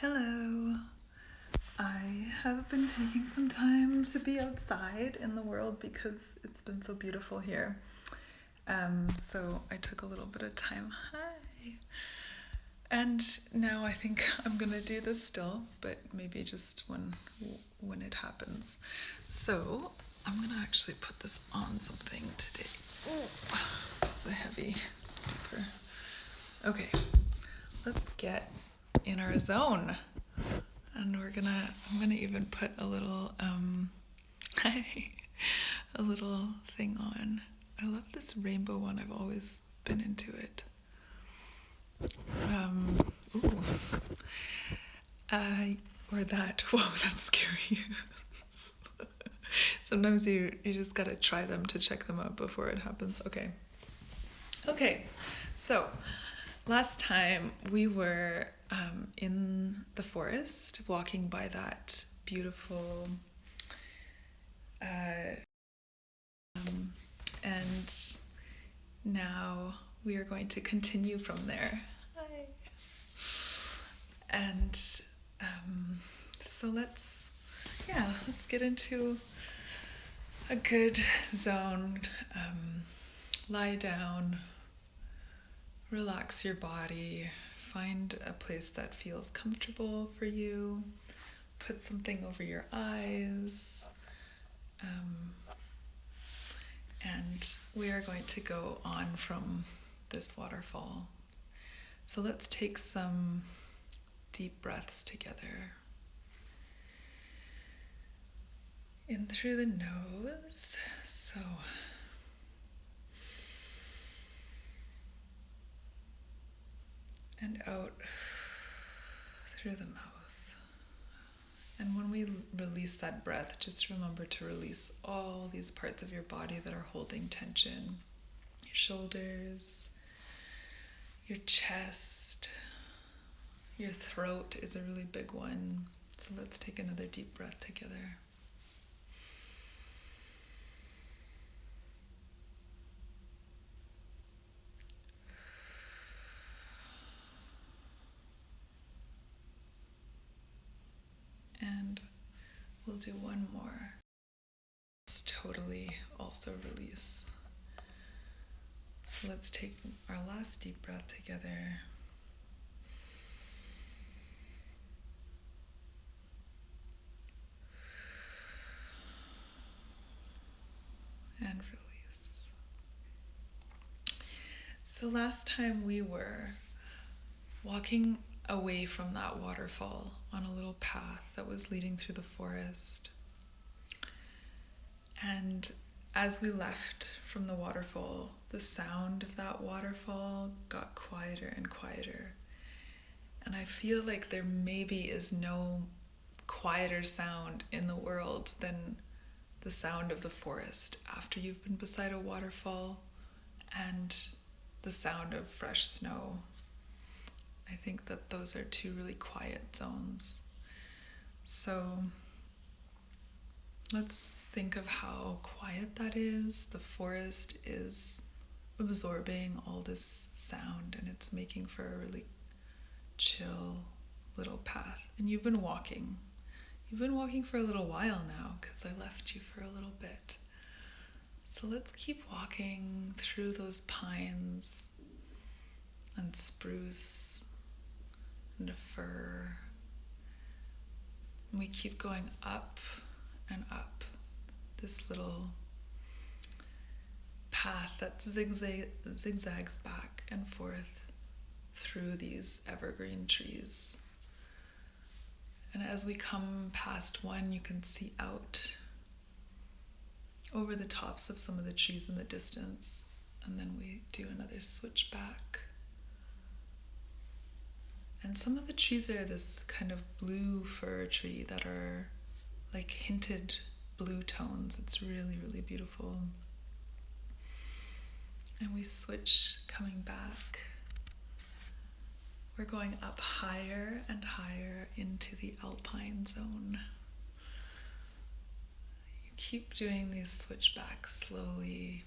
Hello. I have been taking some time to be outside in the world because it's been so beautiful here. So I took a little bit of time. Hi. And now I think I'm gonna do this still, but maybe just when it happens. So I'm gonna actually put this on something today. Ooh, this is a heavy speaker. Okay, let's get in our zone. And I'm gonna even put a little, a little thing on. I love this rainbow one. I've always been into it. Ooh. Or that. Whoa, that's scary. Sometimes you just gotta try them to check them out before it happens. Okay, so last time we were in the forest walking by that beautiful and now we are going to continue from there. Hi. And so let's get into a good zone. Lie down, relax your body, find a place that feels comfortable for you, put something over your eyes, and we are going to go on from this waterfall. So let's take some deep breaths together. In through the nose, so and out through the mouth. And when we release that breath, just remember to release all these parts of your body that are holding tension. Your shoulders, your chest, your throat is a really big one. So let's take another deep breath together. And we'll do one more. Let's totally also release. So let's take our last deep breath together. And release. So last time we were walking away from that waterfall on a little path that was leading through the forest. And as we left from the waterfall, the sound of that waterfall got quieter and quieter. And I feel like there maybe is no quieter sound in the world than the sound of the forest after you've been beside a waterfall and the sound of fresh snow. I think that those are two really quiet zones. So let's think of how quiet that is. The forest is absorbing all this sound and it's making for a really chill little path. And you've been walking. You've been walking for a little while now because I left you for a little bit. So let's keep walking through those pines and spruce and fir. And we keep going up and up this little path that zigzags back and forth through these evergreen trees. And as we come past one, you can see out over the tops of some of the trees in the distance. And then we do another switch back. And some of the trees are this kind of blue fir tree that are like hinted blue tones. It's really, really beautiful. And we switch coming back. We're going up higher and higher into the alpine zone. You keep doing these switchbacks slowly,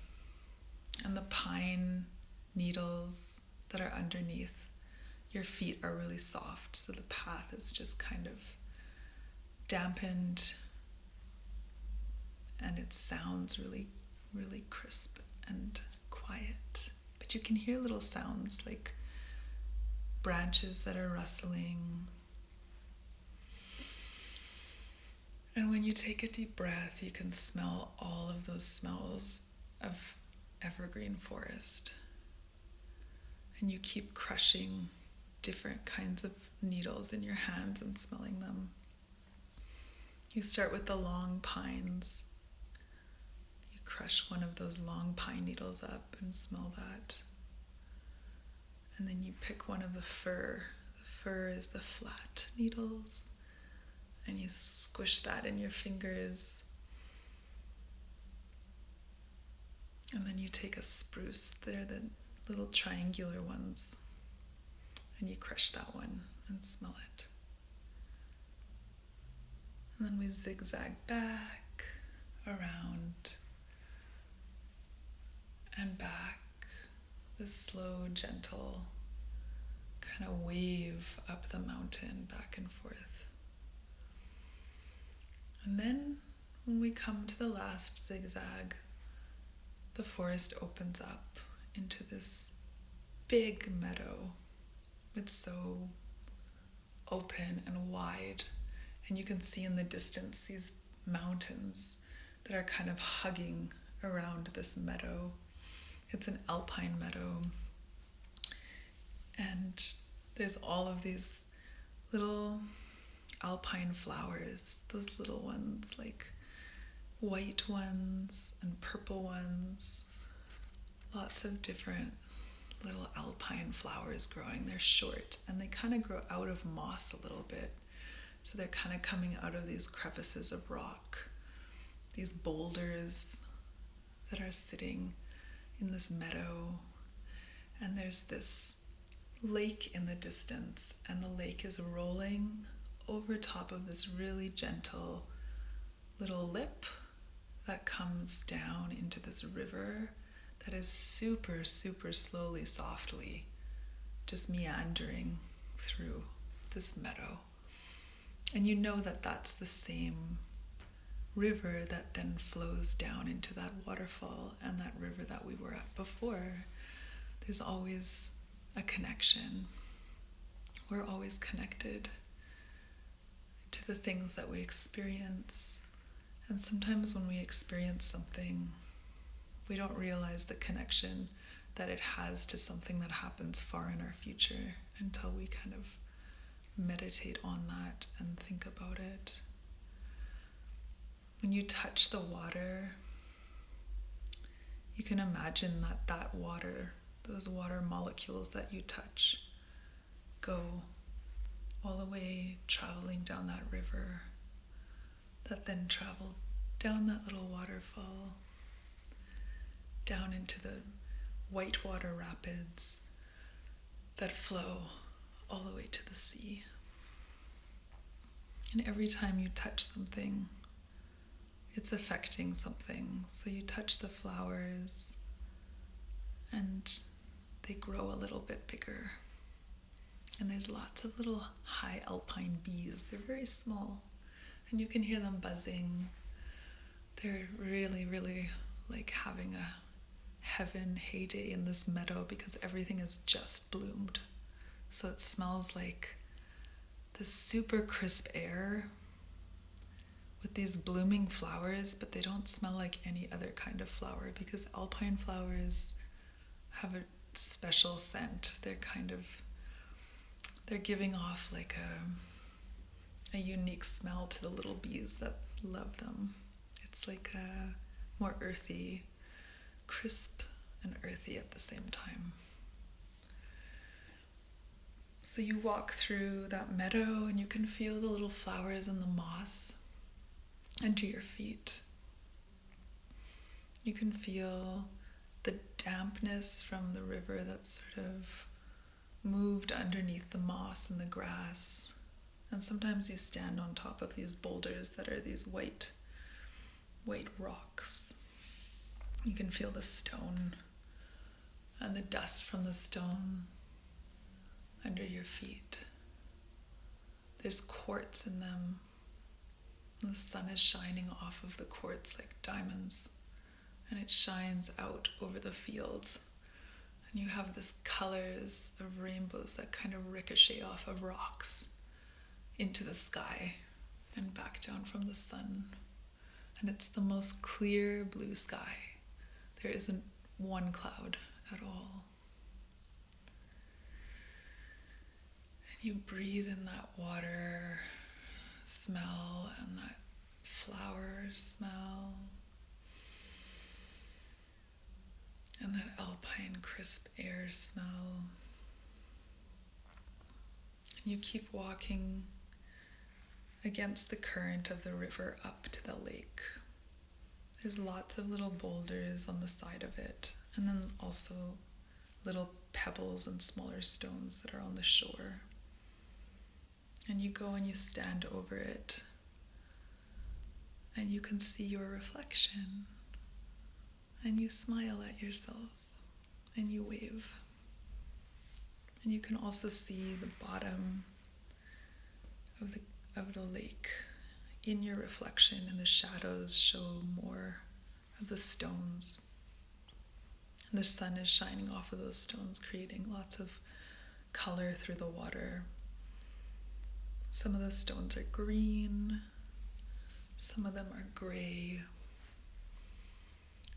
and the pine needles that are underneath your feet are really soft, so the path is just kind of dampened, and it sounds really, really crisp and quiet. But you can hear little sounds like branches that are rustling. And when you take a deep breath, you can smell all of those smells of evergreen forest. And you keep crushing different kinds of needles in your hands and smelling them. You start with the long pines. You crush one of those long pine needles up and smell that. And then you pick one of the fir. The fir is the flat needles. And you squish that in your fingers. And then you take a spruce. They're the little triangular ones. And you crush that one and smell it. And then we zigzag back, around, and back. This slow, gentle kind of wave up the mountain, back and forth. And then when we come to the last zigzag, the forest opens up into this big meadow. It's so open and wide, and you can see in the distance these mountains that are kind of hugging around this meadow. It's an alpine meadow, and there's all of these little alpine flowers, those little ones, like white ones and purple ones, lots of different little alpine flowers growing. They're short and they kind of grow out of moss a little bit. So they're kind of coming out of these crevices of rock, these boulders that are sitting in this meadow. And there's this lake in the distance, and the lake is rolling over top of this really gentle little lip that comes down into this river that is super, super slowly, softly, just meandering through this meadow. And you know that that's the same river that then flows down into that waterfall and that river that we were at before. There's always a connection. We're always connected to the things that we experience. And sometimes when we experience something, we don't realize the connection that it has to something that happens far in our future until we kind of meditate on that and think about it. When you touch the water, you can imagine that water, those water molecules that you touch, go all the way traveling down that river, that then travel down that little waterfall, down into the whitewater rapids that flow all the way to the sea. And every time you touch something, it's affecting something. So you touch the flowers and they grow a little bit bigger. And there's lots of little high alpine bees. They're very small and you can hear them buzzing. They're really, really like having a heaven heyday in this meadow because everything is just bloomed. So it smells like this super crisp air with these blooming flowers, but they don't smell like any other kind of flower because alpine flowers have a special scent. They're giving off like a unique smell to the little bees that love them. It's like a more earthy, crisp and earthy at the same time. So you walk through that meadow and you can feel the little flowers and the moss under your feet. You can feel the dampness from the river that's sort of moved underneath the moss and the grass. And sometimes you stand on top of these boulders that are these white rocks. You can feel the stone and the dust from the stone. under your feet. There's quartz in them, and the sun is shining off of the quartz like diamonds, and it shines out over the fields. And you have this colors of rainbows that kind of ricochet off of rocks into the sky and back down from the sun. And it's the most clear blue sky. There isn't one cloud at all. And you breathe in that water smell and that flower smell and that alpine crisp air smell. And you keep walking against the current of the river up to the lake. There's lots of little boulders on the side of it, and then also little pebbles and smaller stones that are on the shore. And you go and you stand over it, and you can see your reflection, and you smile at yourself, and you wave. And you can also see the bottom of the lake in your reflection, and the shadows show more of the stones. And the sun is shining off of those stones, creating lots of color through the water. Some of the stones are green, some of them are gray,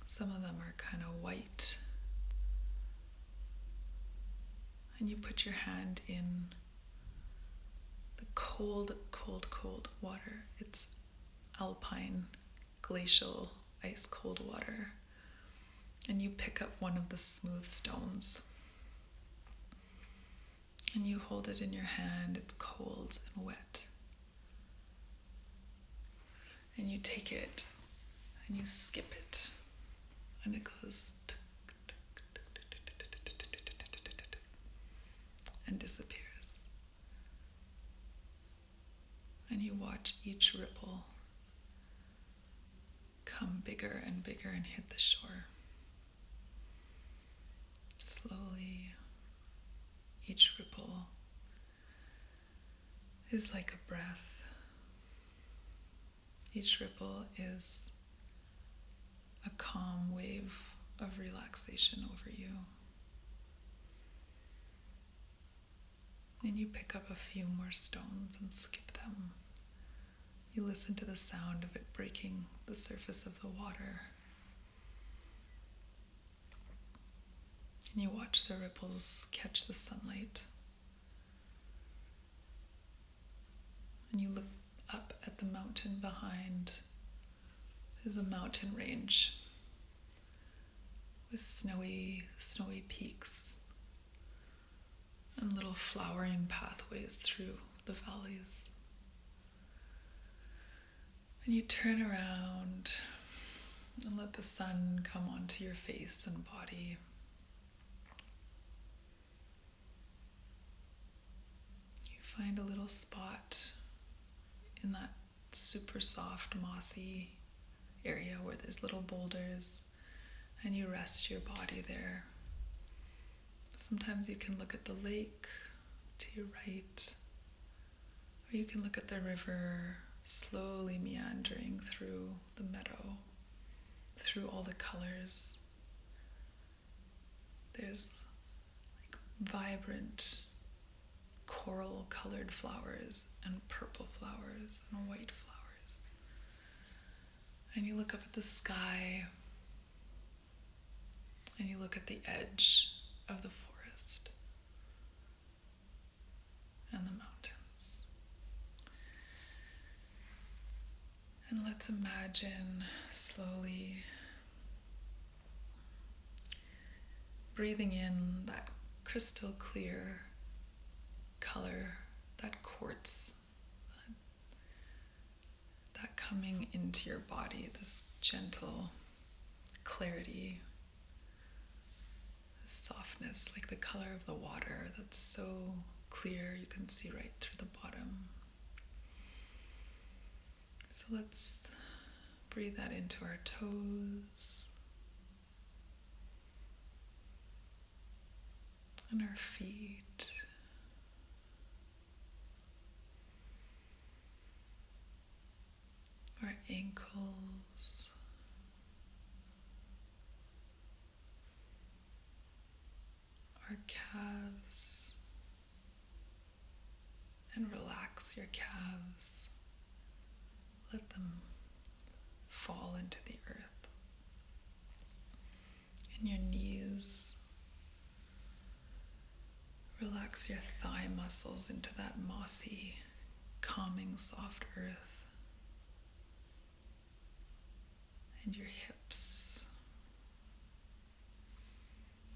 some of them are kind of white. And you put your hand in the cold, cold, cold water. It's alpine, glacial, ice cold water. And you pick up one of the smooth stones. And you hold it in your hand. It's cold and wet. And you take it and you skip it. And it goes and disappears. And you watch each ripple come bigger and bigger and hit the shore. Slowly, each ripple is like a breath. Each ripple is a calm wave of relaxation over you. And you pick up a few more stones and skip them. You listen to the sound of it breaking the surface of the water. And you watch the ripples catch the sunlight. And you look up at the mountain behind. There's a mountain range with snowy peaks and little flowering pathways through the valleys. And you turn around and let the sun come onto your face and body. You find a little spot in that super soft, mossy area where there's little boulders, and you rest your body there. Sometimes you can look at the lake to your right, or you can look at the river slowly meandering through the meadow, through all the colors. There's like vibrant coral colored flowers and purple flowers and white flowers. And you look up at the sky and you look at the edge of the forest and the mountains. And let's imagine slowly breathing in that crystal clear color, that quartz, that coming into your body, this gentle clarity, this softness, like the color of the water that's so clear you can see right through the bottom. So let's breathe that into our toes and our feet ankles, our calves, and relax your calves. Let them fall into the earth. And your knees. Relax your thigh muscles into that mossy, calming, soft earth. And your hips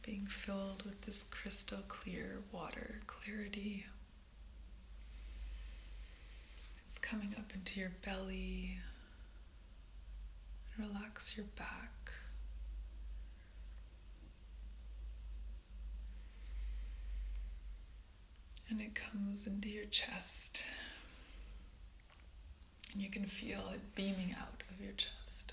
being filled with this crystal clear water clarity. It's coming up into your belly. And relax your back. And it comes into your chest. And you can feel it beaming out of your chest.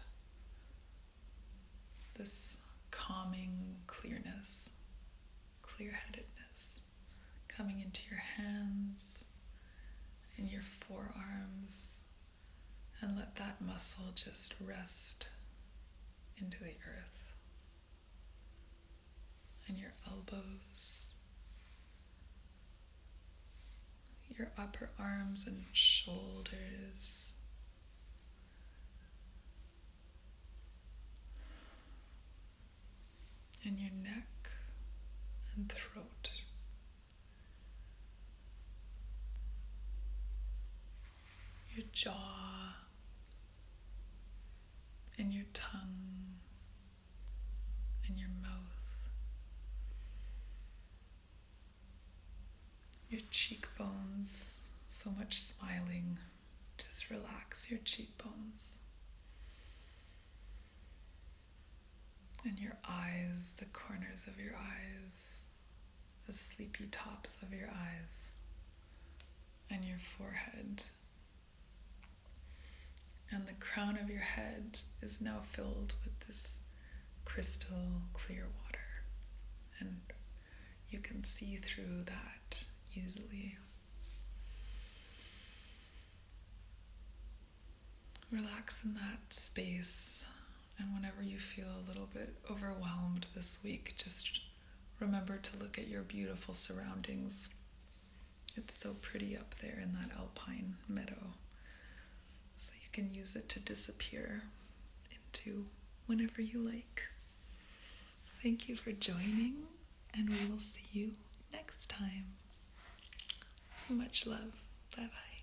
This calming clearness, clear-headedness coming into your hands and your forearms, and let that muscle just rest into the earth. And your elbows, your upper arms and shoulders, and your neck and throat. Your jaw and your tongue and your mouth. Your cheekbones, so much smiling. Just relax your cheekbones. And your eyes, the corners of your eyes, the sleepy tops of your eyes, and your forehead. And the crown of your head is now filled with this crystal clear water. And you can see through that easily. Relax in that space. And whenever you feel a little bit overwhelmed this week, just remember to look at your beautiful surroundings. It's so pretty up there in that alpine meadow. So you can use it to disappear into whenever you like. Thank you for joining, and we will see you next time. Much love. Bye-bye.